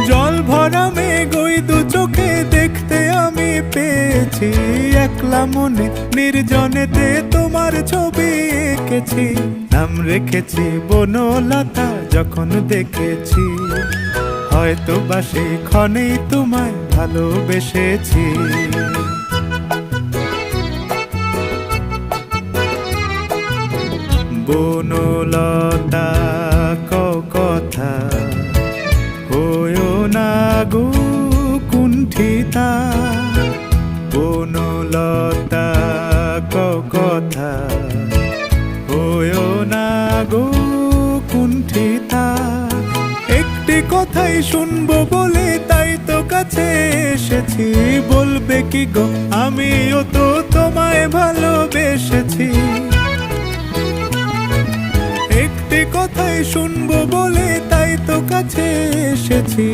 জল ভরা মেঘ ওই দু চোখে দেখতে আমি পেয়েছি, একলা মনে নির্জনেতে তোমার ছবি এঁকেছি। নাম রেখেছি বনলতা যখন দেখেছি, হয়তো বা সেই ক্ষণেই তোমায় ভালোবেসেছি। বনলতা কথা হয়ো না গো কুণ্ঠিতা, বনলতা কথা হয়ো না গো কুণ্ঠিতা। একটি কথাই শুনবো বলে তাই তো কাছে এসেছি, বলবে কি গো আমিও তো তোমায় ভালোবেসেছি। একটি কথাই শুনবো বলে তাই তো কাছে এসেছি,